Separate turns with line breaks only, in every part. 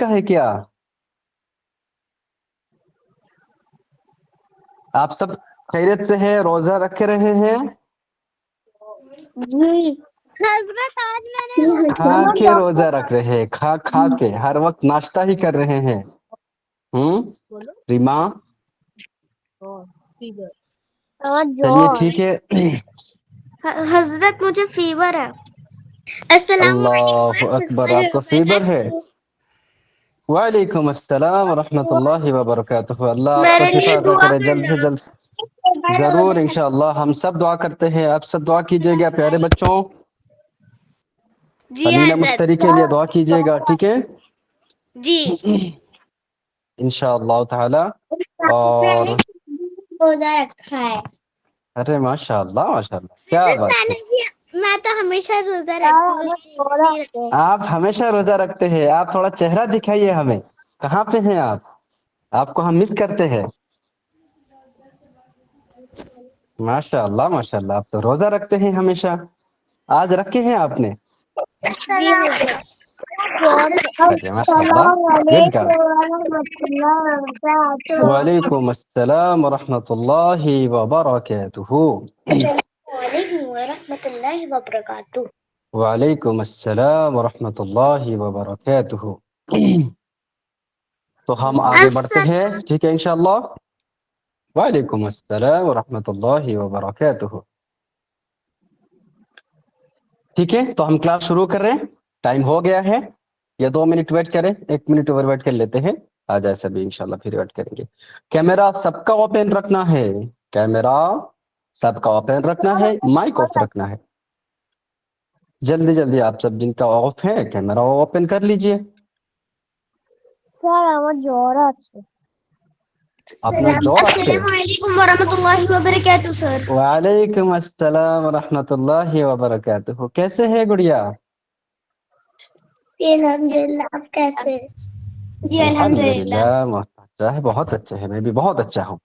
کا ہے کیا؟ آپ سب خیریت سے ہیں؟ روزہ رکھ رہے ہیں؟
جی حضرت آج میں نے
کھا کے روزہ رکھ رہے ہیں، کھا کے ہر وقت ناشتہ ہی کر رہے ہیں؟ ریما چلیے ٹھیک ہے۔
حضرت مجھے فیور ہے۔ السلام
اللہ
علیکم
اکبر، آپ کو فیور ہے؟ وعلیکم السلام ورحمۃ اللہ وبرکاتہ۔ اللہ آپ کو
میرے
شفا
لیے
عطا
دعا
کرے جلد سے
کرنا۔
جلد۔ ضرور انشاءاللہ ہم سب دعا کرتے ہیں، آپ سب دعا کیجیے گا پیارے بچوں۔
جی
علینا
حضرت
مشتری کے لیے دعا کیجیے گا، ٹھیک ہے؟
جی
انشاءاللہ تعالی۔ اور
روزہ رکھا ہے۔
ارے ماشاء اللہ ماشاء اللہ، کیا بات ہے!
میں تو ہمیشہ روزہ رکھتی ہوں۔
آپ ہمیشہ روزہ رکھتے ہیں؟ آپ تھوڑا چہرہ دکھائیے ہمیں، کہاں پہ ہیں آپ؟ آپ کو ہم مس کرتے ہیں۔ ماشاء اللہ ماشاء اللہ، آپ تو روزہ رکھتے ہیں ہمیشہ، آج رکھے ہیں آپ نے؟
جی حضرت۔
چلیے ماشاء اللہ،
السلام
ویلکم۔
علیکم ورحمۃ اللہ وبرکاتہ۔
وعلیکم السلام ورحمۃ اللہ وبرکاتہ۔
وعلیکم ورحمۃ اللہ وبرکاتہ۔
وعلیکم السلام ورحمۃ اللہ وبرکاتہ۔ تو ہم آگے بڑھتے ہیں، ٹھیک ہے انشاءاللہ۔ وعلیکم السلام ورحمۃ اللہ وبرکاتہ۔ ٹھیک ہے، تو ہم کلاس شروع کر رہے ہیں، ٹائم ہو گیا ہے، یا 2 منٹ ویٹ کریں؟ 1 منٹ اور ویٹ کر لیتے ہیں، آ جائے سبھی انشاءاللہ، پھر ویٹ کریں گے۔ کیمرہ سب کا اوپن رکھنا ہے، کیمرہ سب کا اوپن رکھنا ہے، مائک آف رکھنا ہے۔ جلدی جلدی آپ سب جن کا آف ہے کیمرہ اوپن کر لیجئے۔
سر আমার জ্বর আছে۔
اپنا جوڑ سے۔
السلام علیکم ورحمۃ اللہ وبرکاتہ سر۔
وعلیکم السلام ورحمۃ اللہ وبرکاتہ۔ کیسے ہے گڑیا؟
الحمدللہ، آپ کیسے ہیں؟ جی الحمدللہ۔
الحمدللہ، اچھا ہے، بہت اچھا ہے، میں بھی بہت اچھا ہوں۔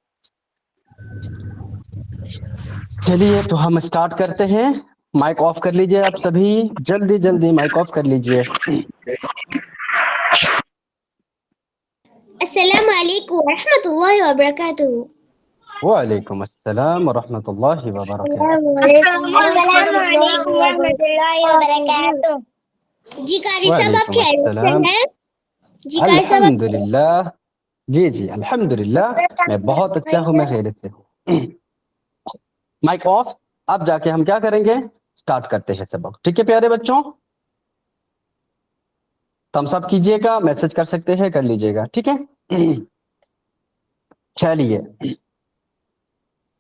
چلیے تو ہم اسٹارٹ کرتے ہیں، مائک آف کر لیجئے آپ سبھی، جلدی جلدی مائک آف کر لیجئے۔
السلام علیکم ورحمۃ اللہ وبرکاتہ۔
وعلیکم السلام ورحمۃ اللہ وبرکاتہ۔
السلام علیکم ورحمۃ اللہ وبرکاتہ۔ جی قاری صاحب، آپ
وعلیکم
خیریت سے
السلام،
ہیں؟ جی قاری صاحب
الحمدللہ، جی جی الحمدللہ، میں بہت اچھا ہوں، میں خیریت سے ہوں۔ Mic of. اب جا کے ہم کیا کریں گے؟ سٹارٹ کرتے ہیں سبق، ٹھیک ہے پیارے بچوں؟ تم سب کیجئے گا، میسج کر سکتے ہیں، کر لیجئے گا، ٹھیک ہے؟ چلیے،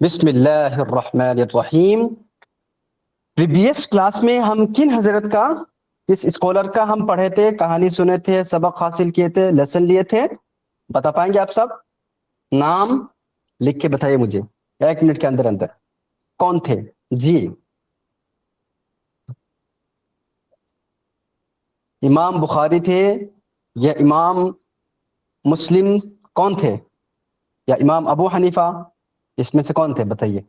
بسم اللہ الرحمن الرحیم۔ پریویس کلاس میں ہم کن حضرت کا، کس اسکالر کا ہم پڑھے تھے، کہانی سنے تھے، سبق حاصل کیے تھے، لیسن لیے تھے؟ بتا پائیں گے آپ سب؟ نام لکھ کے بتائیے مجھے 1 منٹ کے اندر اندر، کون تھے؟ جی، امام بخاری تھے یا امام مسلم، کون تھے؟ یا امام ابو حنیفہ، اس میں سے کون تھے بتائیے؟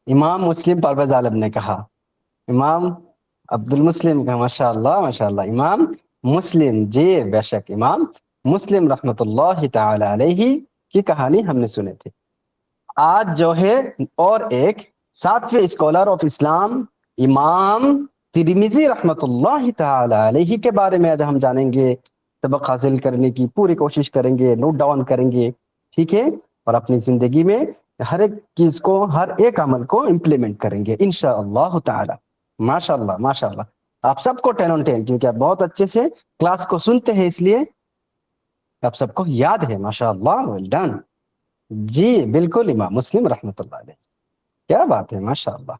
امام مسلم، پرویز عالم نے کہا۔ امام عبد المسلم کا، ماشاء اللہ ماشاء اللہ، امام مسلم، جی بے شک امام مسلم رحمت اللہ تعالی علیہ کی کہانی ہم نے سنے تھی۔ آج جو ہے اور ایک 7ویں اسکالر آف اسلام، امام ترمذی رحمت اللہ تعالی علیہ کے بارے میں آج ہم جانیں گے، سبق حاصل کرنے کی پوری کوشش کریں گے، نوٹ ڈاؤن کریں گے، ٹھیک ہے؟ اور اپنی زندگی میں ہر ایک چیز کو، ہر ایک عمل کو امپلیمنٹ کریں گے انشاءاللہ تعالی۔ ماشاءاللہ ماشاءاللہ، آپ سب کو 10 on 10، کیونکہ آپ بہت اچھے سے کلاس کو سنتے ہیں، اس لیے آپ سب کو یاد ہے، ماشاءاللہ، ویل ڈن۔ جی بالکل، امام مسلم رحمت اللہ علیہ، کیا بات ہے، ماشاءاللہ،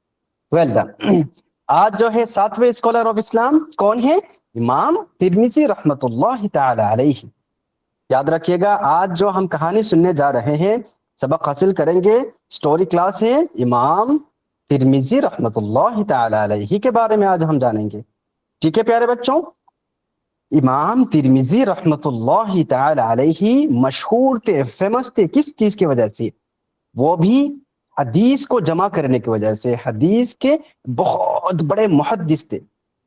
ویل ڈن۔ آج جو ہے 7ویں اسکالر آف اسلام کون ہے؟ امام ترمذی رحمت اللہ تعالی علیہ۔ یاد رکھیے گا، آج جو ہم کہانی سننے جا رہے ہیں، سبق حاصل کریں گے، سٹوری کلاس ہے، امام ترمذی رحمت اللہ تعالی علیہ کے بارے میں آج ہم جانیں گے، ٹھیک ہے پیارے بچوں؟ امام ترمذی رحمت اللہ تعالی علیہ مشہور تھے، فیمس تھے، کس چیز کی وجہ سے؟ وہ بھی حدیث کو جمع کرنے کی وجہ سے، حدیث کے بہت بڑے محدث تھے،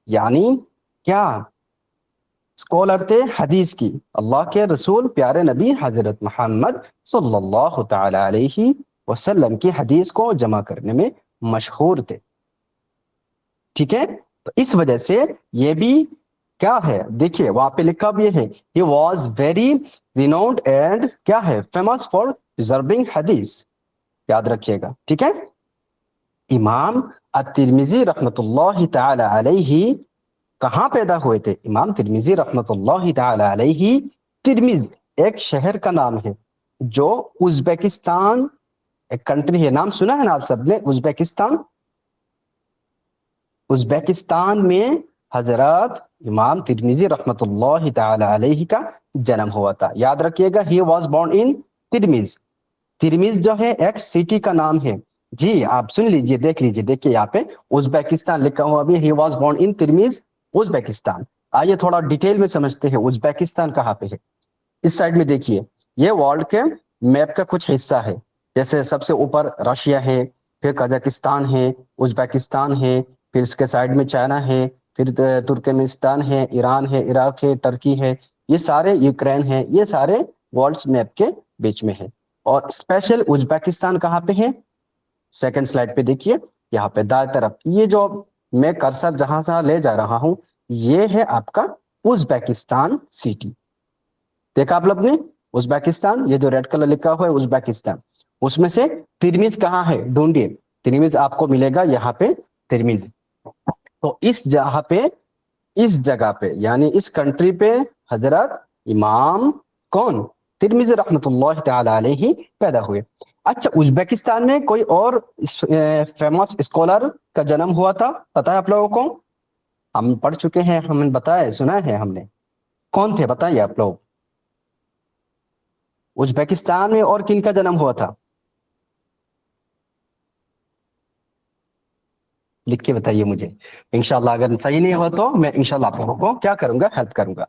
یعنی کیا؟ اسکالر تھے حدیث کی، اللہ کے رسول پیارے نبی حضرت محمد صلی اللہ تعالی علیہ وسلم کی حدیث کو جمع کرنے میں مشہور تھے، ٹھیک ہے. تو اس وجہ سے یہ بھی کیا ہے، دیکھیے وہاں پہ لکھا بھی ہے he was very renowned and کیا ہے famous for preserving حدیث، یاد رکھیے گا، ٹھیک ہے. امام الترمذی رحمۃ اللہ تعالی علیہ کہاں پیدا ہوئے تھے؟ امام ترمذی رحمۃ اللہ تعالی علیہ، ترمذ ایک شہر کا نام ہے جو ازبیکستان، ایک کنٹری ہے، نام سنا ہے نا آپ سب نے، ازبیکستان. ازبیکستان میں حضرات امام ترمذی رحمۃ اللہ تعالی علیہ کا جنم ہوا تھا. یاد رکھیے گا he was born in ترمذ. ترمذ جو ہے ایک سٹی کا نام ہے. جی آپ سن لیجئے، دیکھ لیجئے، دیکھیے یہاں پہ ازبیکستان لکھا ہوا بھی he was born in Termez Uzbekistan. آئیے تھوڑا ڈیٹیل میں سمجھتے ہیں ازبیکستان کہاں پہ ہے. اس سائڈ میں دیکھیے، یہ ورلڈ کے میپ کا کچھ حصہ ہے، جیسے سب سے اوپر رشیا ہے، پھر قزاقستان ہے، ازبیکستان ہے، پھر اس کے سائڈ میں چائنا ہے، پھر ترکمانستان ہے، ایران ہے، عراق ہے، ترکی ہے، یہ سارے یوکرین ہے، یہ سارے ورلڈ میپ کے بیچ میں ہے. اور اسپیشل ازبیکستان کہاں پہ ہے؟ سیکنڈ سلائڈ پہ دیکھیے، یہاں پہ دائیں طرف، یہ جو میں کرسر جہاں سے لے جا رہا ہوں یہ ہے آپ کا ازبیکستان سٹی. دیکھا آپ لوگ نے ازبیکستان، یہ جو ریڈ کلر لکھا ہوا ہے ازبیکستان، اس میں سے ترمذ کہاں ہے ڈھونڈیے. ترمذ آپ کو ملے گا یہاں پہ ترمذ. تو اس جگہ پہ یعنی اس کنٹری پہ حضرت امام کون؟ ترمذی رحمۃ اللہ تعالی علیہ پیدا ہوئے. اچھا ازبیکستان میں کوئی اور فیمس اسکالر کا جنم ہوا تھا، پتا ہے آپ لوگوں کو؟ ہم پڑھ چکے ہیں، ہم نے بتایا، سنا ہے ہم نے. کون تھے بتائیے آپ لوگ؟ ازبیکستان میں اور کن کا جنم ہوا تھا؟ لکھ کے بتائیے مجھے، انشاءاللہ اگر صحیح نہیں ہوا تو میں انشاءاللہ آپ لوگوں کو کیا کروں گا، ہیلپ کروں گا.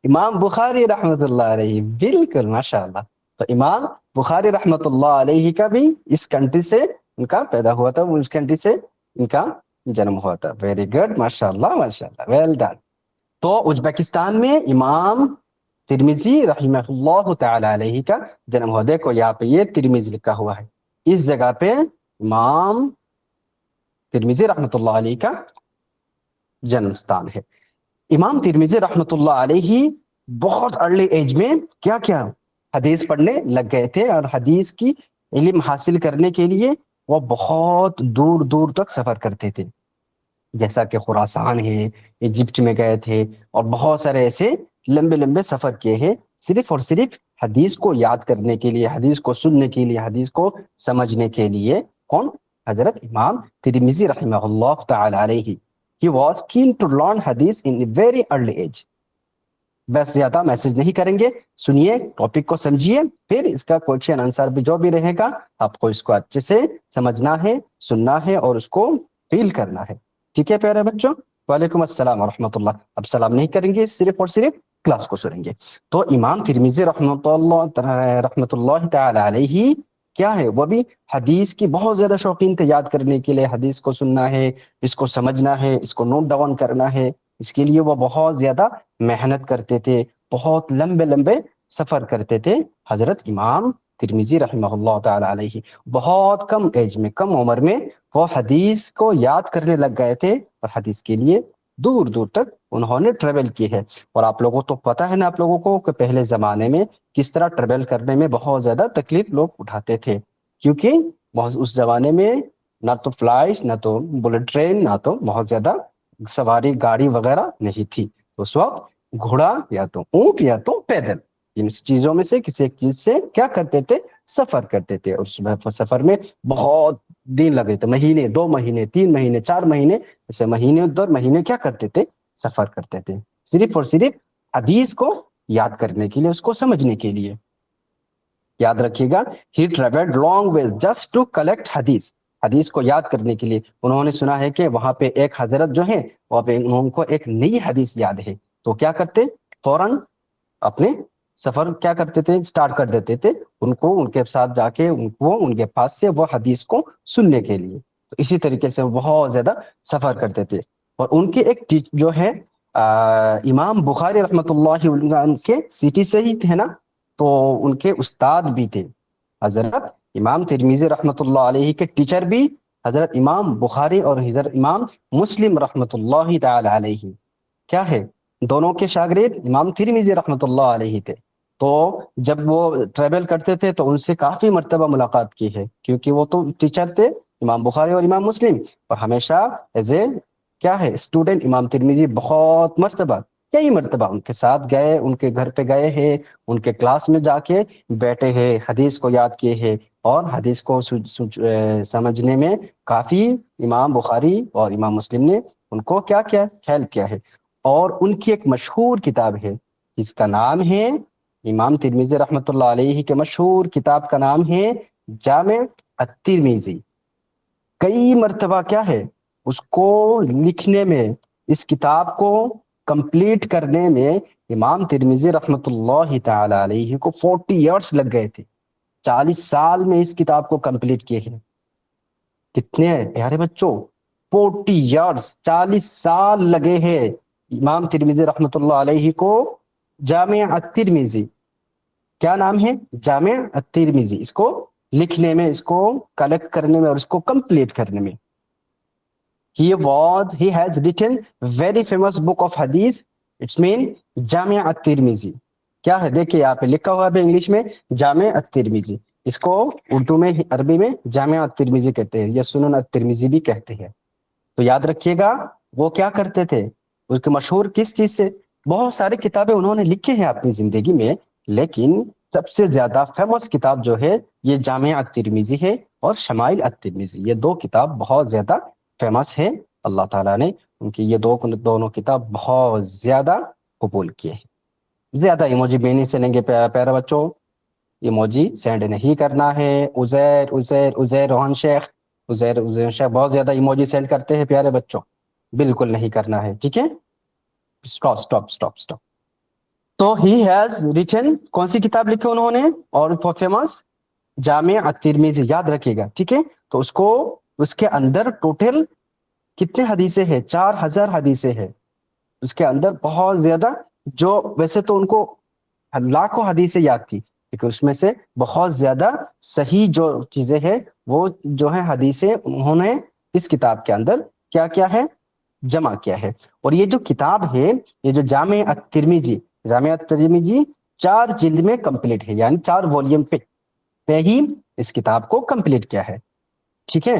امام بخاری رحمۃ اللہ علیہ، بالکل ماشاءاللہ. تو امام بخاری رحمۃ اللہ علیہ کا بھی اس کنٹری سے ان کا پیدا ہوا تھا، اس کنٹری سے ان کا جنم ہوا تھا. ویری گڈ، ماشاءاللہ ماشاءاللہ، ویل ڈن. تو ازبیکستان میں امام ترمذی رحمہ اللہ تعالی علیہ کا جنم ہوا. دیکھو یہاں پہ یہ ترمذ لکھا ہوا ہے، اس جگہ پہ امام ترمذی رحمۃ اللہ علیہ کا جنم ستان ہے. امام ترمذی رحمۃ اللہ علیہ بہت ارلی ایج میں کیا حدیث پڑھنے لگ گئے تھے، اور حدیث کی علم حاصل کرنے کے لیے وہ بہت دور دور تک سفر کرتے تھے، جیسا کہ خراسان ہے، ایجپٹ میں گئے تھے، اور بہت سارے ایسے لمبے لمبے سفر کیے ہیں، صرف اور صرف حدیث کو یاد کرنے کے لیے، حدیث کو سننے کے لیے، حدیث کو سمجھنے کے لیے. کون؟ حضرت امام ترمذی رحمہ اللہ تعالی علیہ. He was keen to learn hadith in a very early age. بس زیادہ میسج نہیں کریں گے، سنیے، ٹاپک کو سمجھیے، پھر اس کا کوشچن آنسر بھی جو بھی رہے گا آپ کو اس کو اچھے سے سمجھنا ہے، سننا ہے، اور اس کو فیل کرنا ہے. ٹھیک ہے پیارے بچوں؟ وعلیکم السلام ورحمۃ اللہ. اب سلام نہیں کریں گے، صرف اور صرف کلاس کو سنیں گے. تو امام ترمذی رحمۃ اللہ تعالی علیہ کیا ہے، وہ بھی حدیث کی بہت زیادہ شوقین تھے، یاد کرنے کے لیے، حدیث کو سننا ہے، اس کو سمجھنا ہے، اس کو نوٹ ڈاؤن کرنا ہے. اس کے لیے وہ بہت زیادہ محنت کرتے تھے، بہت لمبے لمبے سفر کرتے تھے. حضرت امام ترمذی رحمہ اللہ تعالی علیہ بہت کم ایج میں، کم عمر میں وہ حدیث کو یاد کرنے لگ گئے تھے، اور حدیث کے لیے دور دور تک انہوں نے ٹریول کی ہے. اور آپ لوگوں تو پتہ ہے نا آپ لوگوں کو کہ پہلے زمانے میں کس طرح ٹریول کرنے میں بہت زیادہ تکلیف لوگ اٹھاتے تھے، کیونکہ اس زمانے میں نہ تو فلائٹ، نہ تو بلٹ ٹرین، نہ تو بہت زیادہ سواری گاڑی وغیرہ نہیں تھی. اس وقت گھوڑا یا تو اونٹ یا تو پیدل، ان چیزوں میں سے کسی ایک چیز سے کیا کرتے تھے، سفر کرتے تھے. اور اس سفر میں بہت دن لگے تھے، مہینے، 2 مہینے، 3 مہینے، 4 مہینے، ایسے مہینے در مہینے کیا کرتے تھے، سفر کرتے تھے، صرف اور صرف حدیث کو یاد کرنے کے لیے، اس کو سمجھنے کے لیے. یاد رکھیے گا، he traveled long ways just to collect حدیث. حدیث کو یاد کرنے کے لیے انہوں نے سنا ہے کہ وہاں پہ ایک حضرت جو ہے وہاں پہ ان کو ایک نئی حدیث یاد ہے، تو کیا کرتے، فوراً اپنے سفر کیا کرتے تھے، سٹارٹ کر دیتے تھے، ان کے ساتھ جا کے ان کے پاس سے وہ حدیث کو سننے کے لیے. تو اسی طریقے سے وہ بہت زیادہ سفر کرتے تھے. اور ان کی ایک جو ہے امام بخاری رحمۃ اللہ علیہ ان کے سٹی سے ہی تھے نا، تو ان کے استاد بھی تھے حضرت امام ترمذی رحمۃ اللہ علیہ کے ٹیچر بھی حضرت امام بخاری اور حضرت امام مسلم رحمۃ اللہ تعالی علیہ کیا ہے، دونوں کے شاگرد امام ترمذی رحمۃ اللہ علیہ تھے۔ تو جب وہ ٹریول کرتے تھے تو ان سے کافی مرتبہ ملاقات کی ہے، کیونکہ وہ تو ٹیچر تھے امام بخاری اور امام مسلم، اور ہمیشہ ایز اے کیا ہے اسٹوڈنٹ امام ترمذی بہت مرتبہ کئی مرتبہ ان کے ساتھ گئے، ان کے گھر پہ گئے ہیں، ان کے کلاس میں جا کے بیٹھے ہیں، حدیث کو یاد کیے ہیں، اور حدیث کو سمجھنے میں کافی امام بخاری اور امام مسلم نے ان کو کیا کیا ہیلپ کیا ہے۔ اور ان کی ایک مشہور کتاب ہے جس کا نام ہے، امام ترمذی رحمۃ اللہ علیہ کے مشہور کتاب کا نام ہے جامع الترمذی۔ کئی مرتبہ کیا ہے اس کو لکھنے میں، اس کتاب کو کمپلیٹ کرنے میں امام ترمذی رحمۃ اللہ تعالی علیہ کو 40 ایئرس لگ گئے تھے، 40 سال میں اس کتاب کو کمپلیٹ کیے ہیں۔ کتنے ہیں پیارے بچوں؟ 40 ایئرس، 40 سال لگے ہیں امام ترمذی رحمۃ اللہ علیہ کو جامع الترمذی، کیا نام ہے؟ جامع الترمذی، اس کو لکھنے میں، اس کو کلیکٹ کرنے میں اور اس کو کمپلیٹ کرنے میں۔ he has written very famous book of hadith, it's mean جامع الترمذی۔ کیا ہے دیکھیں یہاں پہ لکھا ہوا ہے انگلش میں جامع الترمذی، اس کو اردو میں عربی میں جامع الترمذی کہتے ہیں یا سنن الترمذی بھی کہتے ہیں۔ تو یاد رکھیے گا وہ کیا کرتے تھے، اس کے مشہور کس چیز سے؟ بہت ساری کتابیں انہوں نے لکھی ہیں اپنی زندگی میں، لیکن سب سے زیادہ فیمس کتاب جو ہے یہ جامع الترمذی ہے اور شمائل الترمذی، یہ دو کتاب بہت زیادہ فیمس ہے۔ اللہ تعالیٰ نے ان کی یہ دونوں کتاب بہت زیادہ قبول کیے ہیں۔ زیادہ ایموجی بینی سے لیں گے پیارے بچوں، ایموجی سینڈ نہیں کرنا ہے۔ عزیر روحن شیخ، عزیر شیخ بہت زیادہ ایموجی سینڈ کرتے ہیں پیارے بچوں، بالکل نہیں کرنا ہے، ٹھیک ہے؟ اسٹاپ۔ تو ہی ہیز ریٹن، کون سی کتاب لکھی انہوں نے اور فیمس؟ جامع الترمذی، یاد رکھیے گا، ٹھیک ہے؟ تو اس کے اندر ٹوٹل کتنے حدیثیں ہیں؟ 4000 حدیثیں ہیں اس کے اندر، بہت زیادہ، جو ویسے تو ان کو لاکھوں حدیثیں یاد تھی، لیکن اس میں سے بہت زیادہ صحیح جو چیزیں ہیں وہ جو ہے حدیثیں انہوں نے اس کتاب کے اندر کیا کیا ہے، جمع کیا ہے۔ اور یہ جو کتاب ہے، یہ جو جامع الترمذی، 4 جلد میں کمپلیٹ ہے، یعنی 4 والیوم پہ ہی اس کتاب کو کمپلیٹ کیا ہے، ٹھیک ہے؟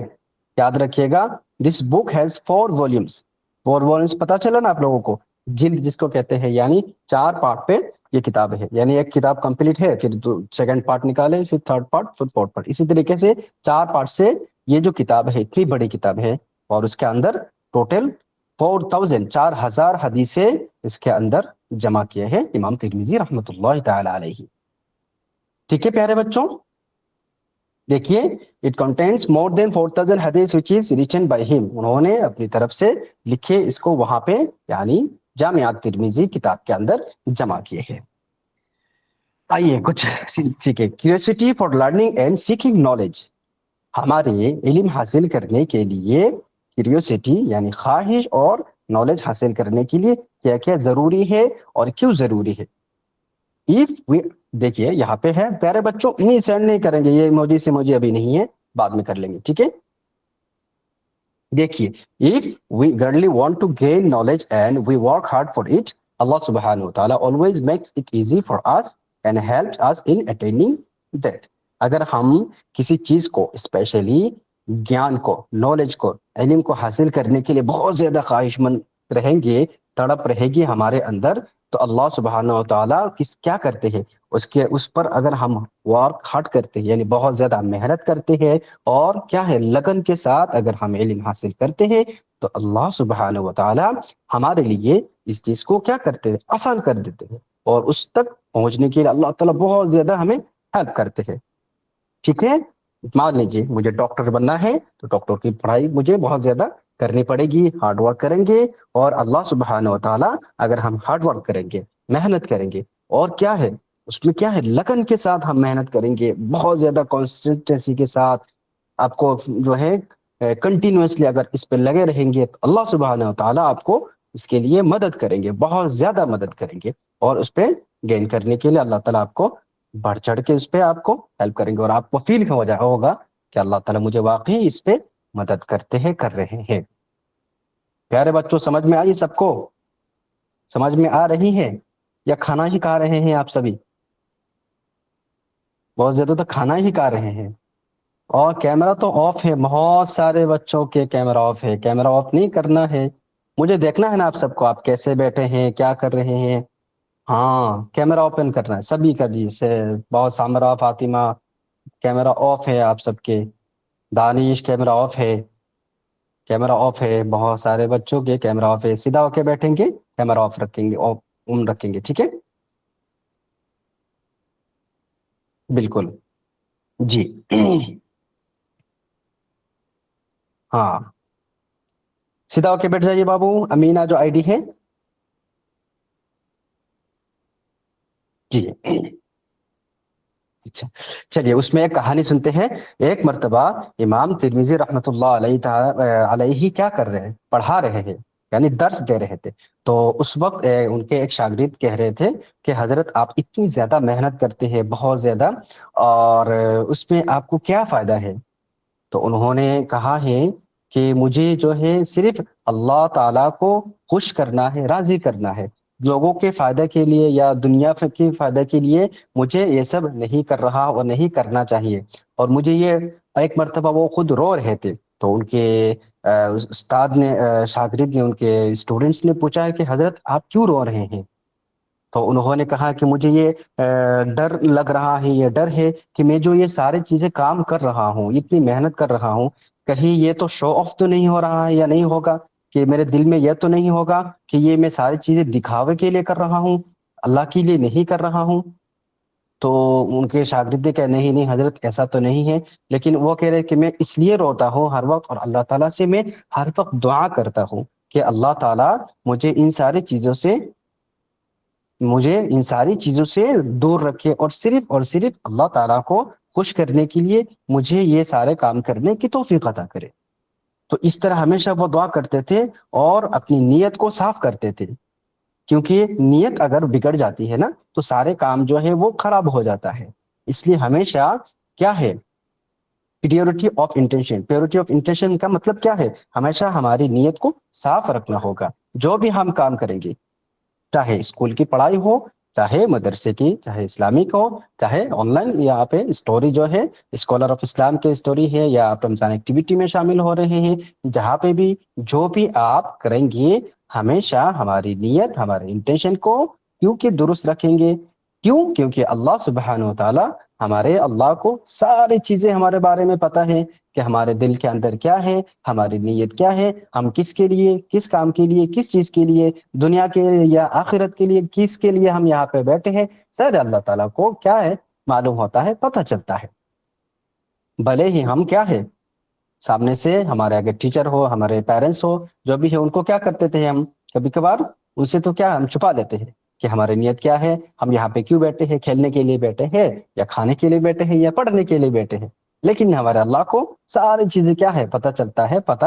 یاد رکھیے گا دس بک ہیز 4 والیومس، 4 والیومس پتا چلا نا آپ لوگوں کو، جلد جس کو کہتے ہیں، یعنی 4 پارٹ پہ یہ کتاب ہے، یعنی ایک کتاب کمپلیٹ ہے، پھر سیکنڈ پارٹ نکالے، پھر تھرڈ پارٹ، پھر فورتھ پارٹ، اسی طریقے سے 4 پارٹ سے یہ جو کتاب ہے اتنی بڑی کتاب ہے، اور اس کے اندر ٹوٹل 4000 حدیثیں اس کے اندر جمع کیے ہیں امام ترمذی رحمۃ اللہ تعالی علیہ، ٹھیک ہے پیارے بچوں؟ دیکھیے اٹ کنٹینس مور دین 4000 حدیث which is written by him، انہوں نے اپنی طرف سے لکھے اس کو وہاں پہ، یعنی جامع ترمذی کتاب کے اندر جمع کیے ہیں۔ آئیے کچھ سیکھیں۔ Curiosity for learning and seeking knowledge, ہمارے علم حاصل کرنے کے لیے کیوریوسٹی یعنی خواہش اور نالج حاصل کرنے کے لیے کیا کیا ضروری ہے اور کیوں ضروری ہے؟ دیکھیے یہاں پہ ہے پیارے بچوں، نہیں سینڈ نہیں کریں گے، یہ ایموجی سے مجھے ابھی نہیں ہے، بعد میں کر لیں گے، ٹھیک ہے؟ دیکھیے if we really want to gain knowledge and we work hard for it, Allah subhanahu wa ta'ala always makes it easy for us and helps us in attaining that۔ اگر ہم کسی چیز کو اسپیشلی گیان کو، نالج کو، علم کو حاصل کرنے کے لیے بہت زیادہ خواہش مند رہیں گے، تڑپ رہے گی ہمارے اندر، تو اللہ سبحانہ و تعالیٰ کیا کرتے ہیں اس پر اگر ہم ورک ہارڈ کرتے ہیں، یعنی بہت زیادہ محنت کرتے ہیں اور کیا ہے لگن کے ساتھ اگر ہم علم حاصل کرتے ہیں، تو اللہ سبحانہ و تعالیٰ ہمارے لیے اس چیز کو کیا کرتے ہیں، آسان کر دیتے ہیں، اور اس تک پہنچنے کے لیے اللہ تعالیٰ بہت زیادہ ہمیں ہیلپ کرتے ہیں، ٹھیک ہے؟ مان لیجیے مجھے ڈاکٹر بننا ہے تو ڈاکٹر کی پڑھائی مجھے بہت زیادہ کرنی پڑے گی، ہارڈ ورک کریں گے، اور اللہ سبحانہ و تعالیٰ اگر ہم ہارڈ ورک کریں گے، محنت کریں گے، اور کیا ہے اس میں کیا ہے لگن کے ساتھ ہم محنت کریں گے، بہت زیادہ کنسسٹنسی کے ساتھ آپ کو جو ہے کنٹینیوسلی اگر اس پہ لگے رہیں گے، تو اللہ سبحانہ و تعالیٰ آپ کو اس کے لیے مدد کریں گے، بہت زیادہ مدد کریں گے، اور اس پہ گین کرنے کے لیے اللہ تعالیٰ آپ کو بڑھ چڑھ کے اس پہ آپ کو ہیلپ کریں گے، اور آپ کو فیل ہو جائے ہوگا کہ اللہ تعالیٰ مجھے واقعی اس پہ مدد کرتے ہیں، کر رہے ہیں۔ پیارے بچوں، سمجھ میں آئی سب کو؟ سمجھ میں آ رہی ہے یا کھانا ہی کھا رہے ہیں آپ سبھی؟ بہت زیادہ تو کھانا ہی کھا رہے ہیں، اور کیمرہ تو آف ہے، بہت سارے بچوں کے کیمرہ آف ہے، کیمرہ آف نہیں کرنا ہے، مجھے دیکھنا ہے نا آپ سب کو، آپ کیسے بیٹھے ہیں، کیا کر رہے ہیں۔ ہاں، کیمرہ اوپن کرنا ہے سبھی کا جی سے، بہت سامرا، فاطمہ، کیمرہ آف ہے آپ سب کے، دانش کیمرہ آف ہے، کیمرہ آف ہے، بہت سارے بچوں کے کیمرہ آف ہے، سیدھا ہو کے بیٹھیں گے، کیمرہ آف رکھیں گے، آن رکھیں گے، ٹھیک ہے؟ بالکل جی۔ ہاں، سیدھا ہو کے بیٹھ جائیے بابو، امینہ جو آئی ڈی ہے جی۔ اچھا، چلیے اس میں ایک کہانی سنتے ہیں۔ ایک مرتبہ امام ترمذی رحمۃ اللہ علیہ کیا کر رہے ہیں، پڑھا رہے ہیں، یعنی درس دے رہے تھے، تو اس وقت ان کے ایک شاگرد کہہ رہے تھے کہ حضرت آپ اتنی زیادہ محنت کرتے ہیں، بہت زیادہ، اور اس میں آپ کو کیا فائدہ ہے؟ تو انہوں نے کہا ہے کہ مجھے جو ہے صرف اللہ تعالیٰ کو خوش کرنا ہے، راضی کرنا ہے، لوگوں کے فائدے کے لیے یا دنیا کے فائدے کے لیے مجھے یہ سب نہیں کر رہا اور نہیں کرنا چاہیے۔ اور مجھے یہ، ایک مرتبہ وہ خود رو رہے تھے، تو ان کے استاد نے، شاگرد نے، ان کے اسٹوڈنٹس نے پوچھا ہے کہ حضرت آپ کیوں رو رہے ہیں؟ تو انہوں نے کہا کہ مجھے یہ ڈر لگ رہا ہے، یہ ڈر ہے کہ میں جو یہ ساری چیزیں کام کر رہا ہوں، اتنی محنت کر رہا ہوں، کہیں یہ تو شو آف تو نہیں ہو رہا ہے، یا نہیں ہوگا کہ میرے دل میں یہ تو نہیں ہوگا کہ یہ میں ساری چیزیں دکھاوے کے لیے کر رہا ہوں، اللہ کے لیے نہیں کر رہا ہوں۔ تو ان کے شاگرد کہ نہیں نہیں حضرت، ایسا تو نہیں ہے، لیکن وہ کہہ رہے کہ میں اس لیے روتا ہوں ہر وقت، اور اللہ تعالیٰ سے میں ہر وقت دعا کرتا ہوں کہ اللہ تعالیٰ مجھے ان ساری چیزوں سے دور رکھے، اور صرف اللہ تعالیٰ کو خوش کرنے کے لیے مجھے یہ سارے کام کرنے کی توفیق عطا کرے۔ تو اس طرح ہمیشہ وہ دعا کرتے تھے، اور اپنی نیت کو صاف کرتے تھے، کیونکہ نیت اگر بگڑ جاتی ہے نا تو سارے کام جو ہے وہ خراب ہو جاتا ہے۔ اس لیے ہمیشہ کیا ہے، purity of intention, purity of intention کا مطلب کیا ہے، ہمیشہ ہماری نیت کو صاف رکھنا ہوگا، جو بھی ہم کام کریں گے، چاہے اسکول کی پڑھائی ہو، چاہے مدرسے کی، چاہے اسلامک ہو، چاہے آن لائن یہاں پہ اسٹوری جو ہے اسکالر آف اسلام کے اسٹوری ہے، یا آپ رمضان ایکٹیویٹی میں شامل ہو رہے ہیں، جہاں پہ بھی جو بھی آپ کریں گے، ہمیشہ ہماری نیت، ہمارے انٹینشن کو کیونکہ درست رکھیں گے۔ کیوں؟ کیونکہ اللہ سبحانہ و تعالیٰ، ہمارے اللہ کو ساری چیزیں ہمارے بارے میں پتہ ہے کہ ہمارے دل کے اندر کیا ہے، ہماری نیت کیا ہے، ہم کس کے لیے، کس کام کے لیے، کس چیز کے لیے، دنیا کے یا آخرت کے لیے، کس کے لیے ہم یہاں پہ بیٹھے ہیں، سر اللہ تعالیٰ کو کیا ہے، معلوم ہوتا ہے، پتہ چلتا ہے۔ بھلے ہی ہم کیا ہے، سامنے سے ہمارے اگر ٹیچر ہو، ہمارے پیرنٹس ہو، جو بھی ہے، ان کو کیا کرتے تھے ہم کبھی کبھار، ان سے تو کیا ہم چھپا لیتے ہیں کہ ہماری نیت کیا ہے، ہم یہاں پہ کیوں بیٹھے ہیں، کھیلنے کے لیے بیٹھے ہیں، یا کھانے کے لیے بیٹھے ہیں، یا پڑھنے کے لیے بیٹھے ہیں۔ لیکن ہمارے اللہ کو ساری چیزیں کیا ہے، پتہ چلتا ہے، پتہ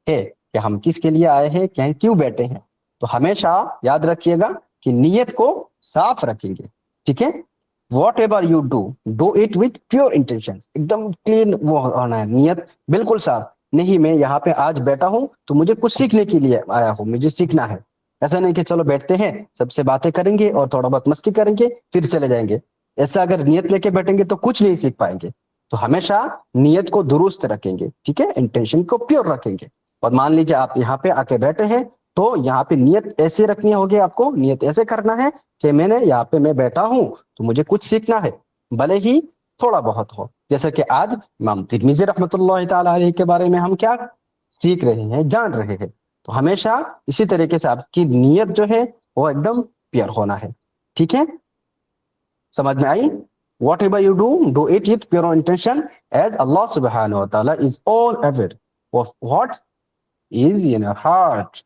ہے کہ ہم کس کے لیے آئے ہیں، کیوں بیٹھے ہیں۔ تو ہمیشہ یاد رکھیے گا کہ نیت کو صاف رکھیں گے، ٹھیک ہے؟ What ever you do it with pure intention, ایک دم کلین وہ ہونا ہے، نیت بالکل صاف۔ نہیں میں یہاں پہ آج بیٹھا ہوں تو مجھے کچھ سیکھنے کے لیے آیا ہوں، مجھے سیکھنا ہے، ایسا نہیں کہ چلو بیٹھتے ہیں، سب سے باتیں کریں گے اور تھوڑا بہت مستی کریں گے پھر چلے جائیں گے۔ ایسا اگر نیت لے کے بیٹھیں گے تو کچھ نہیں سیکھ پائیں گے۔ تو ہمیشہ نیت کو درست رکھیں گے، ٹھیک ہے، انٹینشن کو پیور رکھیں گے۔ اور مان لیجیے آپ یہاں پہ آ کے بیٹھے ہیں، تو یہاں پہ نیت ایسے رکھنی ہوگی، آپ کو نیت ایسے کرنا ہے کہ میں نے یہاں پہ میں بیٹھا ہوں تو مجھے کچھ سیکھنا ہے، بھلے ہی تھوڑا بہت ہو۔ جیسا کہ آج امام ترمذی رحمۃ اللہ تعالیٰ علیہ کے بارے میں ہم کیا سیکھ رہے ہیں، جان رہے ہیں، تو ہمیشہ اسی طریقے سے آپ کی نیت جو ہے وہ ایک دم پیور ہونا ہے، ٹھیک ہے؟ سمجھ میں آئی؟ Whatever you do it with pure intention as اللہ سبحانہ و تعالیٰ is all aware of what is in your heart.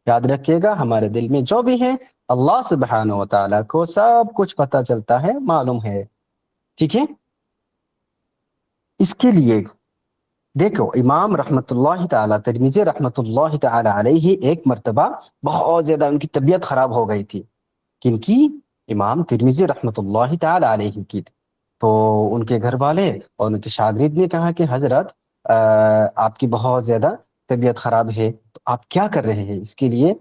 یاد رکھیے گا، ہمارے دل میں جو بھی ہے، اللہ سبحانہ و تعالیٰ کو سب کچھ پتہ چلتا ہے، معلوم ہے، ٹھیک ہے؟ اس کے لیے دیکھو امام رحمۃ اللہ تعالیٰ ترمذی رحمۃ اللہ تعالیٰ علیہ ایک مرتبہ بہت زیادہ ان کی طبیعت خراب ہو گئی تھی. کن کی؟ امام ترمذی رحمۃ اللہ تعالیٰ علیہ کی. تو ان کے گھر والے اور ان کے شاگرد نے کہا کہ حضرت آپ کی بہت زیادہ طبیعت خراب ہے، تو آپ کیا کر رہے ہیں اس کے لیے؟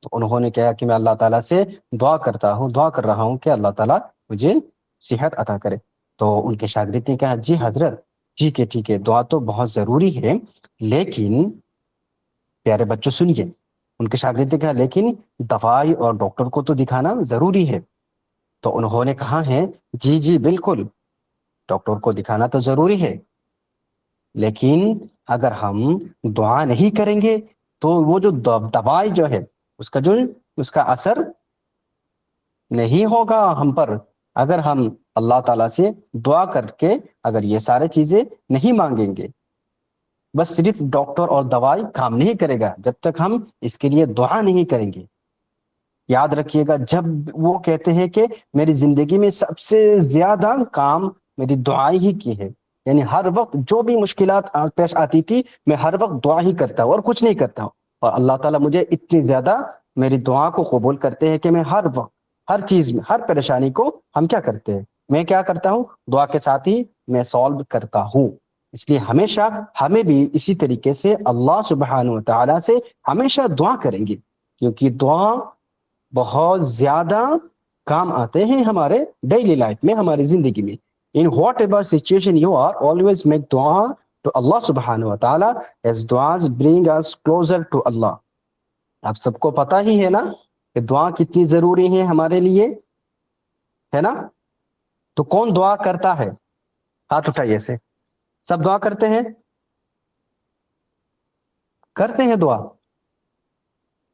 تو انہوں نے کہا کہ میں اللہ تعالیٰ سے دعا کر رہا ہوں کہ اللہ تعالیٰ مجھے صحت عطا کرے. تو ان کے شاگرد نے کہا جی حضرت ٹھیک ہے، دعا تو بہت ضروری ہے، لیکن پیارے بچوں سنیے، ان کے شاگرد نے کہا لیکن دوائی اور ڈاکٹر کو تو دکھانا ضروری ہے. تو انہوں نے کہا ہے جی بالکل، ڈاکٹر کو دکھانا تو ضروری ہے، لیکن اگر ہم دعا نہیں کریں گے تو وہ جو دوائی جو ہے اس کا اثر نہیں ہوگا ہم پر. اگر ہم اللہ تعالیٰ سے دعا کر کے اگر یہ سارے چیزیں نہیں مانگیں گے، بس صرف ڈاکٹر اور دوائی کام نہیں کرے گا جب تک ہم اس کے لیے دعا نہیں کریں گے. یاد رکھیے گا، جب وہ کہتے ہیں کہ میری زندگی میں سب سے زیادہ کام میری دعائیں ہی کی ہے، یعنی ہر وقت جو بھی مشکلات پیش آتی تھی میں ہر وقت دعا ہی کرتا ہوں اور کچھ نہیں کرتا ہوں، اور اللہ تعالیٰ مجھے اتنی زیادہ میری دعا کو قبول کرتے ہیں کہ میں ہر وقت ہر چیز میں ہر پریشانی کو ہم کیا کرتے ہیں، میں کیا کرتا ہوں، دعا کے ساتھ ہی میں سالو کرتا ہوں. اس لیے ہمیشہ ہمیں بھی اسی طریقے سے اللہ سبحانہ و تعالیٰ سے ہمیشہ دعا کریں گے، کیونکہ دعا بہت زیادہ کام آتے ہیں ہمارے ڈیلی لائف میں، ہماری زندگی میں. In whatever situation you are, always make dua to Allah subhanahu wa ta'ala, as du'as bring us closer to Allah. آپ سب کو پتا ہی ہے نا کہ دعا کتنی ضروری ہے ہمارے لیے، ہے نا؟ تو کون دعا کرتا ہے؟ ہاتھ اٹھائیے سے. سب دعا کرتے ہیں دعا.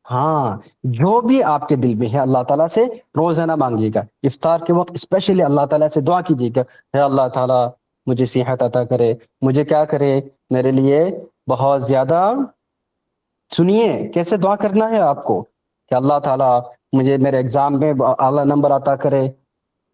ہاں، جو بھی آپ کے دل میں ہے اللہ تعالیٰ سے روزانہ مانگیے گا. افطار کے وقت اسپیشلی اللہ تعالیٰ سے دعا کیجیے گا، اے اللہ تعالیٰ مجھے صحت عطا کرے، مجھے کیا کرے، میرے لیے بہت زیادہ. سنیے کیسے دعا کرنا ہے آپ کو، کہ اللہ تعالیٰ مجھے میرے ایگزام میں اعلیٰ نمبر عطا کرے،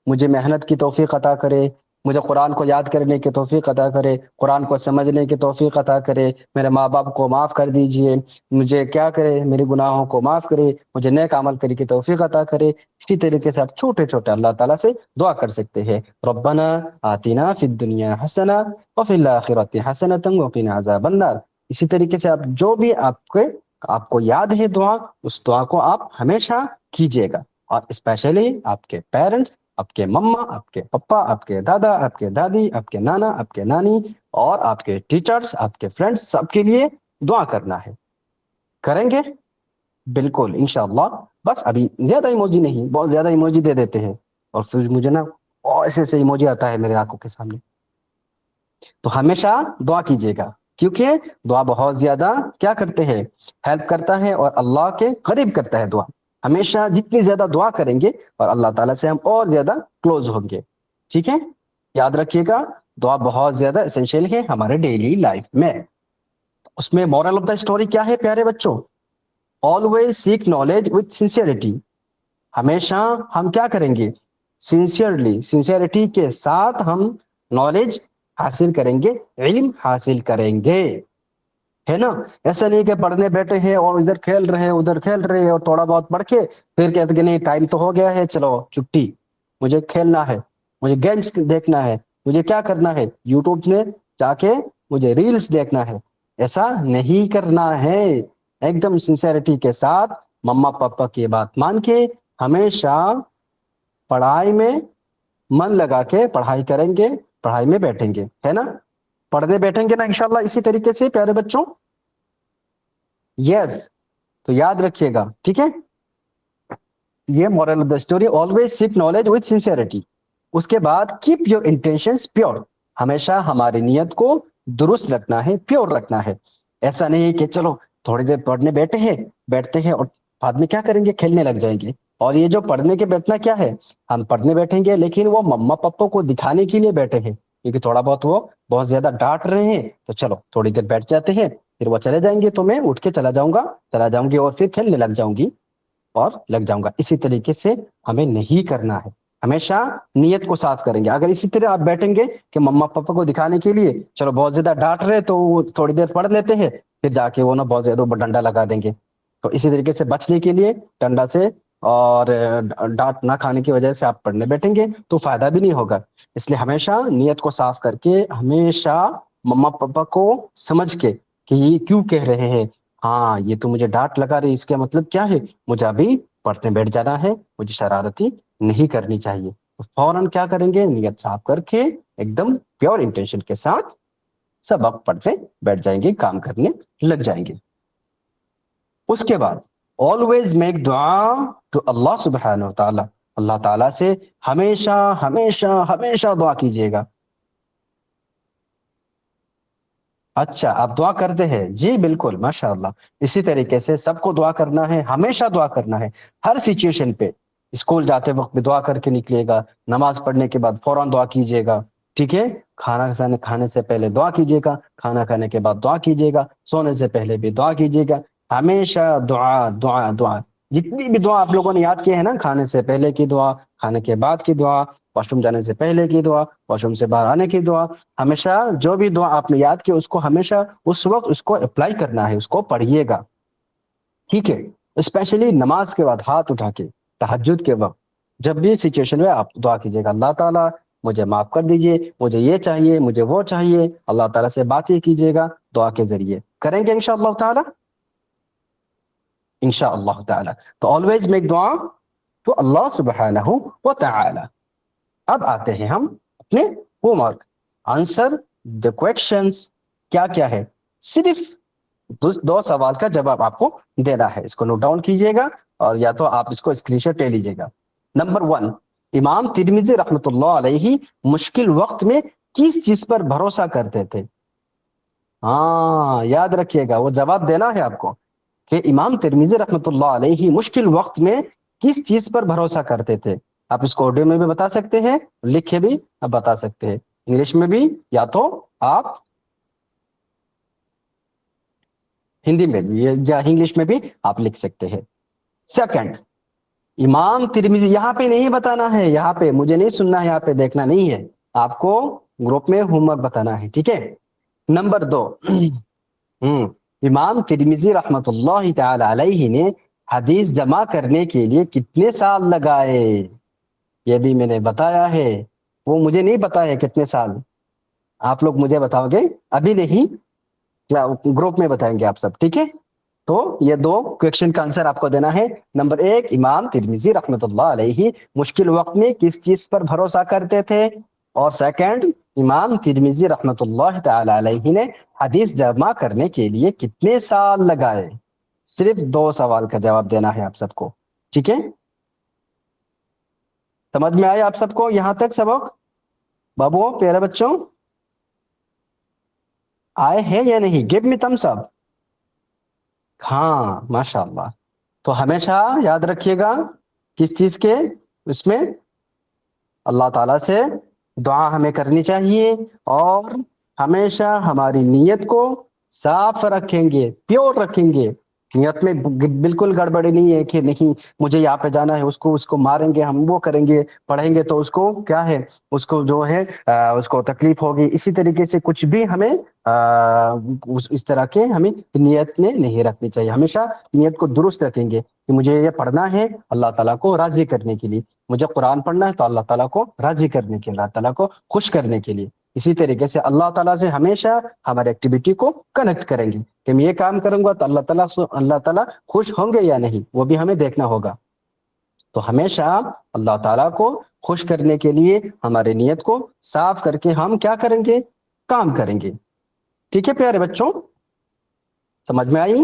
مجھے محنت کی توفیق عطا کرے، مجھے قرآن کو یاد کرنے کی توفیق عطا کرے، قرآن کو سمجھنے کی توفیق عطا کرے، میرے ماں باپ کو معاف کر دیجئے، مجھے کیا کرے، میرے گناہوں کو معاف کرے، مجھے نیک عمل کرنے کی توفیق عطا کرے. اسی طریقے سے آپ چھوٹے چھوٹے اللہ تعالیٰ سے دعا کر سکتے ہیں. ربنا آتنا فی الدنیا حسنہ وفی الآخرۃ حسنۃ وقنا عذاب النار. اسی طریقے سے آپ جو بھی آپ کو یاد ہے دعا، اس دعا کو آپ ہمیشہ کیجیے گا. اور اسپیشلی آپ کے پیرنٹس، آپ کے مما، آپ کے پپا، آپ کے دادا، آپ کے دادی، آپ کے نانا، آپ کے نانی، اور آپ کے ٹیچرز، آپ کے فرینڈس، سب کے لیے دعا کرنا ہے. کریں گے بالکل انشاءاللہ. بس ابھی زیادہ ایموجی نہیں، بہت زیادہ ایموجی دے دیتے ہیں اور پھر مجھے نا ایسے ایموجی آتا ہے میرے آنکھوں کے سامنے. تو ہمیشہ دعا کیجیے گا، کیونکہ دعا بہت زیادہ کیا کرتے ہیں، ہیلپ کرتا ہے اور اللہ کے قریب کرتا ہے. دعا ہمیشہ جتنی زیادہ دعا کریں گے اور اللہ تعالیٰ سے ہم اور زیادہ کلوز ہوں گے. ٹھیک ہے، یاد رکھیے گا دعا بہت زیادہ اسینشیل ہے ہمارے ڈیلی لائف میں. اس میں مورل آف دا اسٹوری کیا ہے پیارے بچوں؟ Always seek knowledge with sincerity. ہمیشہ ہم کیا کریں گے، سنسیئرٹی کے ساتھ ہم نالج حاصل کریں گے، علم حاصل کریں گے، ہے نا؟ ایسا نہیں کہ پڑھنے بیٹھے ہیں اور ادھر کھیل رہے ہیں ادھر کھیل رہے ہیں اور تھوڑا بہت پڑھ کے پھر کہتے کہ نہیں ٹائم تو ہو گیا ہے، چلو چھٹی، مجھے کھیلنا ہے، مجھے گیمس دیکھنا ہے، مجھے کیا کرنا ہے، یوٹیوب میں جا کے مجھے ریلز دیکھنا ہے. ایسا نہیں کرنا ہے. ایک دم سنسیئرٹی کے ساتھ مما پاپا کی بات مان کے ہمیشہ پڑھائی میں من لگا کے پڑھائی کریں گے، پڑھائی میں بیٹھیں گے، ہے نا؟ پڑھنے بیٹھیں گے نا انشاءاللہ اسی طریقے سے پیارے بچوں. یس، تو یاد رکھیے گا، ٹھیک ہے؟ یہ moral of the story, always seek knowledge with sincerity. اس کے بعد کیپ یور انٹینشنز پیور. ہمیشہ ہماری نیت کو درست رکھنا ہے، پیور رکھنا ہے. ایسا نہیں کہ چلو تھوڑی دیر پڑھنے بیٹھتے ہیں اور بعد میں کیا کریں گے، کھیلنے لگ جائیں گے. اور یہ جو پڑھنے کے بیٹھنا کیا ہے، ہم پڑھنے بیٹھیں گے لیکن وہ مما پپا کو دکھانے کے لیے بیٹھے ہیں، کیونکہ تھوڑا بہت وہ بہت زیادہ ڈانٹ رہے ہیں تو چلو تھوڑی دیر بیٹھ جاتے ہیں، پھر وہ چلے جائیں گے تو میں اٹھ کے چلا جاؤں گی اور پھر کھیلنے لگ جاؤں گی اور لگ جاؤں گا. اسی طریقے سے ہمیں نہیں کرنا ہے. ہمیشہ نیت کو صاف کریں گے. اگر اسی طرح آپ بیٹھیں گے کہ مما پاپا کو دکھانے کے لیے چلو بہت زیادہ ڈانٹ رہے تو وہ تھوڑی دیر پڑھ لیتے ہیں, پھر جا کے وہ نا بہت زیادہ ڈنڈا لگا دیں گے. تو اسی طریقے سے بچنے کے لیے ڈنڈا سے اور ڈانٹ نہ کھانے کی وجہ سے آپ پڑھنے بیٹھیں گے تو فائدہ بھی نہیں ہوگا. اس لیے ہمیشہ نیت کو صاف کر کے ہمیشہ مما پاپا کو سمجھ کے کہ یہ کیوں کہہ رہے ہیں, ہاں یہ تو مجھے ڈانٹ لگا رہی, اس کا مطلب کیا ہے, مجھے ابھی پڑھنے بیٹھ جانا ہے, مجھے شرارتی نہیں کرنی چاہیے. فوراً کیا کریں گے, نیت صاف کر کے ایک دم پیور انٹینشن کے ساتھ سبق پڑھنے بیٹھ جائیں گے, کام کرنے لگ جائیں گے. اس کے بعد always make دعا to اللہ سبحانہ و تعالیٰ, اللہ تعالیٰ سے ہمیشہ ہمیشہ ہمیشہ دعا کیجیے گا. اچھا آپ دعا کرتے ہیں, جی بالکل ماشاء اللہ. اسی طریقے سے سب کو دعا کرنا ہے, ہمیشہ دعا کرنا ہے ہر سچویشن پہ. اسکول جاتے وقت بھی دعا کر کے نکلیے گا, نماز پڑھنے کے بعد فوراً دعا کیجیے گا, ٹھیک ہے. کھانا کھانے سے پہلے دعا کیجیے گا, کھانا کھانے کے بعد دعا کیجیے گا, سونے سے پہلے بھی دعا کیجیے گا. ہمیشہ دعا دعا دعا. جتنی بھی دعا آپ لوگوں نے یاد کی ہے نا, کھانے سے پہلے کی دعا, کھانے کے بعد کی دعا, واش روم جانے سے پہلے کی دعا, واش روم سے باہر آنے کی دعا, ہمیشہ جو بھی دعا آپ نے یاد کی اس کو ہمیشہ اس وقت اس کو اپلائی کرنا ہے, اس کو پڑھیے گا, ٹھیک ہے. اسپیشلی نماز کے بعد ہاتھ اٹھا کے تہجد کے وقت جب بھی سچویشن میں آپ دعا کیجیے گا, اللہ تعالیٰ مجھے معاف کر دیجئے, مجھے یہ چاہیے, مجھے وہ چاہیے. اللہ تعالیٰ سے باتیں کیجیے گا دعا کے ذریعے. کریں گے انشاءاللہ تعالیٰ, انشاءاللہ تعالیٰ. تو always make دعا تو اللہ سبحانہ و تعالی. اب آتے ہیں ہم اپنے ہوم ورک, آنسر دا کویکشنز. کیا کیا ہے, صرف دو سوال کا جواب آپ کو دینا ہے. اس کو نوٹ ڈاؤن کیجیے گا اور یا تو آپ اس کو اسکرین شاٹ لے لیجیے گا. نمبر 1, امام ترمذی رحمۃ اللہ علیہ مشکل وقت میں کس چیز پر بھروسہ کرتے تھے؟ ہاں یاد رکھیے گا, وہ جواب دینا ہے آپ کو کہ امام ترمذی رحمۃ اللہ علیہ مشکل وقت میں کس چیز پر بھروسہ کرتے تھے. آپ اس کو اردو میں بھی بتا سکتے ہیں, لکھے بھی آپ بتا سکتے ہیں, انگلش میں بھی, یا تو آپ ہندی میں بھی یا انگلش میں بھی آپ لکھ سکتے ہیں. سیکنڈ, امام ترمذی, یہاں پہ نہیں بتانا ہے, یہاں پہ مجھے نہیں سننا ہے, یہاں پہ دیکھنا نہیں ہے, آپ کو گروپ میں ہوم ورک بتانا ہے, ٹھیک ہے. نمبر 2, امام ترمذی رحمۃ اللہ تعالی علیہ نے حدیث جمع کرنے کے لیے کتنے سال لگائے؟ یہ بھی میں نے بتایا ہے, وہ مجھے نہیں پتا ہے کتنے سال, آپ لوگ مجھے بتاؤ گے, ابھی نہیں, گروپ میں بتائیں گے آپ سب, ٹھیک ہے. تو یہ دو کویکشن کا آنسر آپ کو دینا ہے. نمبر 1, امام ترمذی رحمۃ اللہ علیہ مشکل وقت میں کس چیز پر بھروسہ کرتے تھے, اور سیکنڈ, امام ترمذی رحمۃ اللہ تعالی علیہ نے حدیث جمع کرنے کے لیے کتنے سال لگائے. صرف 2 سوال کا جواب دینا ہے آپ سب کو, ٹھیک ہے. سمجھ میں آیا آپ سب کو یہاں تک سبق؟ بابو پیارے بچوں آئے ہیں یا نہیں؟ گیو می تھمس اپ. ہاں ماشاء اللہ. تو ہمیشہ یاد رکھیے گا کس چیز کے, اس میں اللہ تعالیٰ سے دعا ہمیں کرنی چاہیے, اور ہمیشہ ہماری نیت کو صاف رکھیں گے, پیور رکھیں گے. نیت میں بالکل گڑبڑی نہیں ہے کہ نہیں مجھے یہاں پہ جانا ہے, اس کو ماریں گے ہم, وہ کریں گے, پڑھیں گے تو اس کو کیا ہے, اس کو جو ہے اس کو تکلیف ہوگی. اسی طریقے سے کچھ بھی ہمیں اس طرح کے ہمیں نیت میں نہیں رکھنی چاہیے. ہمیشہ نیت کو درست رکھیں گے کہ مجھے یہ پڑھنا ہے اللہ تعالیٰ کو راضی کرنے کے لیے, مجھے قرآن پڑھنا ہے تو اللہ تعالیٰ کو راضی کرنے کے لیے, اللہ تعالیٰ کو خوش کرنے کے لیے. اسی طریقے سے اللہ تعالیٰ سے ہمیشہ ہماری ایکٹیویٹی کو کنیکٹ کریں گے کہ میں یہ کام کروں گا تو اللہ تعالیٰ خوش ہوں گے یا نہیں, وہ بھی ہمیں دیکھنا ہوگا. تو ہمیشہ اللہ تعالیٰ کو خوش کرنے کے لیے ہماری نیت کو صاف کر کے ہم کیا کریں گے, کام کریں گے. ٹھیک ہے پیارے بچوں, سمجھ میں آئی؟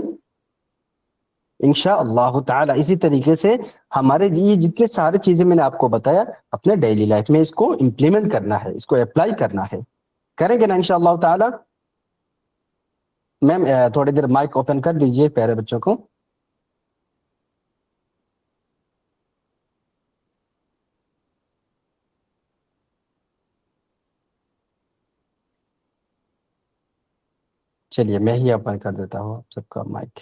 انشاءاللہ تعالی. اسی طریقے سے ہمارے یہ جتنے سارے چیزیں میں نے آپ کو بتایا, اپنے ڈیلی لائف میں اس کو امپلیمنٹ کرنا ہے, اس کو اپلائی کرنا ہے. کریں گے نا انشاءاللہ تعالی؟ میم تھوڑی دیر مائک اوپن کر دیجئے پیارے بچوں کو. چلیے میں ہی اوپن کر دیتا ہوں آپ سب کا مائک.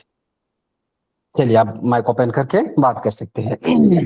چلیے آپ مائک اوپن کر کے بات کر سکتے ہیں.
جی